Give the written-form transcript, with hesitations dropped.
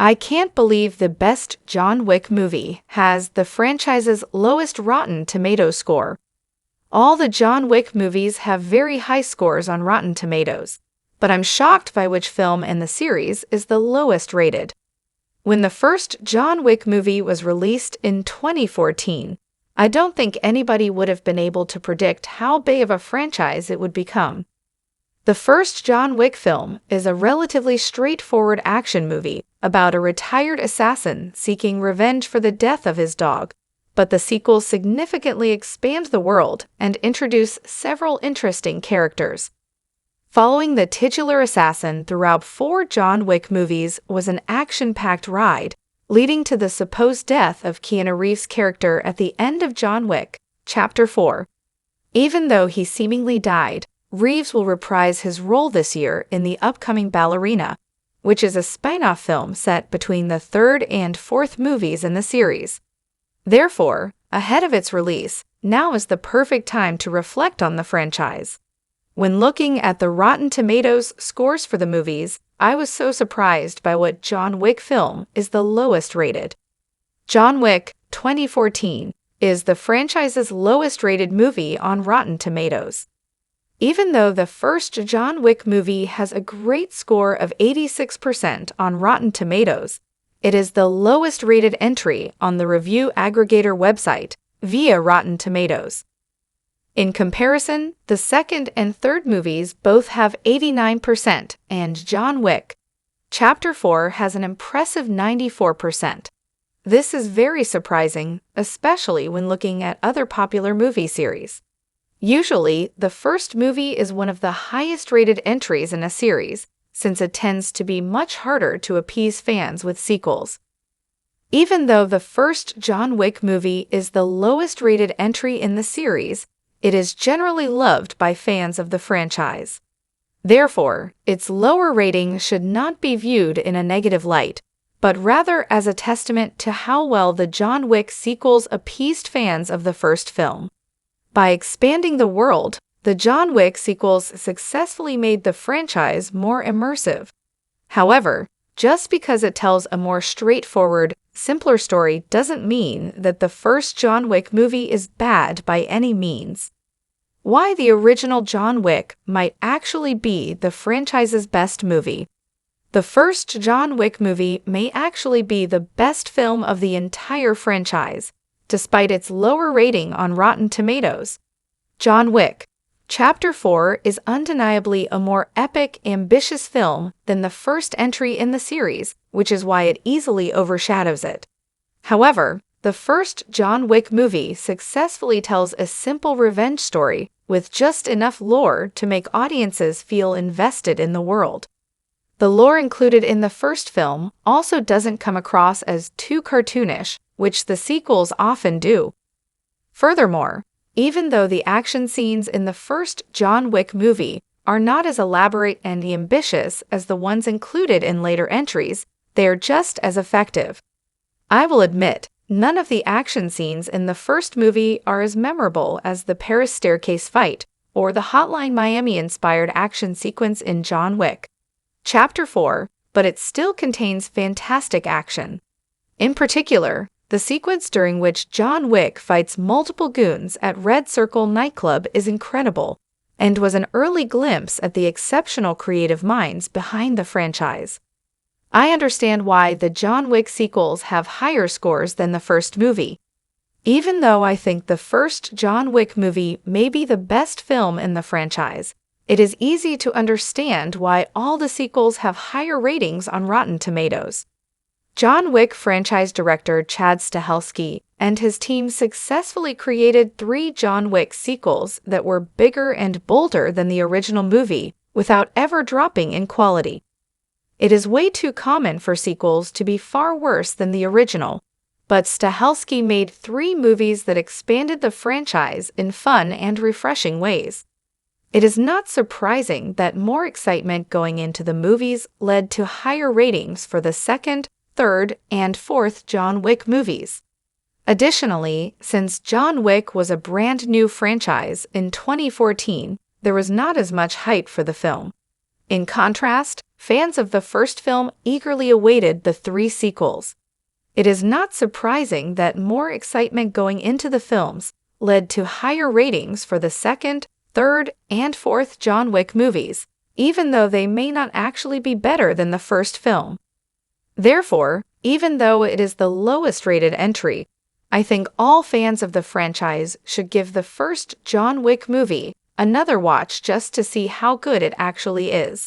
I can't believe the best John Wick movie has the franchise's lowest Rotten Tomatoes score. All the John Wick movies have very high scores on Rotten Tomatoes, but I'm shocked by which film in the series is the lowest rated. When the first John Wick movie was released in 2014, I don't think anybody would have been able to predict how big of a franchise it would become. The first John Wick film is a relatively straightforward action movie about a retired assassin seeking revenge for the death of his dog, but the sequels significantly expand the world and introduce several interesting characters. Following the titular assassin throughout 4 John Wick movies was an action-packed ride, leading to the supposed death of Keanu Reeves' character at the end of John Wick, Chapter 4. Even though he seemingly died, Reeves will reprise his role this year in the upcoming Ballerina, which is a spin-off film set between the 3rd and 4th movies in the series. Therefore, ahead of its release, now is the perfect time to reflect on the franchise. When looking at the Rotten Tomatoes scores for the movies, I was so surprised by what John Wick film is the lowest rated. John Wick 2014 is the franchise's lowest rated movie on Rotten Tomatoes. Even though the first John Wick movie has a great score of 86% on Rotten Tomatoes, it is the lowest rated entry on the review aggregator website via Rotten Tomatoes. In comparison, the 2nd and 3rd movies both have 89%, and John Wick, Chapter 4 has an impressive 94%. This is very surprising, especially when looking at other popular movie series. Usually, the first movie is one of the highest-rated entries in a series, since it tends to be much harder to appease fans with sequels. Even though the first John Wick movie is the lowest-rated entry in the series, it is generally loved by fans of the franchise. Therefore, its lower rating should not be viewed in a negative light, but rather as a testament to how well the John Wick sequels appeased fans of the first film. By expanding the world, the John Wick sequels successfully made the franchise more immersive. However, just because it tells a more straightforward, simpler story doesn't mean that the first John Wick movie is bad by any means. Why the original John Wick might actually be the franchise's best movie. The first John Wick movie may actually be the best film of the entire franchise, despite its lower rating on Rotten Tomatoes. John Wick, Chapter 4 is undeniably a more epic, ambitious film than the first entry in the series, which is why it easily overshadows it. However, the first John Wick movie successfully tells a simple revenge story with just enough lore to make audiences feel invested in the world. The lore included in the first film also doesn't come across as too cartoonish, which the sequels often do. Furthermore, even though the action scenes in the first John Wick movie are not as elaborate and ambitious as the ones included in later entries, they are just as effective. I will admit, none of the action scenes in the first movie are as memorable as the Paris staircase fight or the Hotline Miami-inspired action sequence in John Wick, Chapter 4, but it still contains fantastic action. In particular, the sequence during which John Wick fights multiple goons at Red Circle nightclub is incredible, and was an early glimpse at the exceptional creative minds behind the franchise. I understand why the John Wick sequels have higher scores than the first movie. Even though I think the first John Wick movie may be the best film in the franchise, it is easy to understand why all the sequels have higher ratings on Rotten Tomatoes. John Wick franchise director Chad Stahelski and his team successfully created 3 John Wick sequels that were bigger and bolder than the original movie without ever dropping in quality. It is way too common for sequels to be far worse than the original, but Stahelski made 3 movies that expanded the franchise in fun and refreshing ways. It is not surprising that more excitement going into the movies led to higher ratings for the 2nd, 3rd, and 4th John Wick movies. Additionally, since John Wick was a brand new franchise in 2014, there was not as much hype for the film. In contrast, fans of the first film eagerly awaited the 3 sequels. It is not surprising that more excitement going into the films led to higher ratings for the second, third, and fourth John Wick movies, even though they may not actually be better than the first film. Therefore, even though it is the lowest rated entry, I think all fans of the franchise should give the first John Wick movie another watch just to see how good it actually is.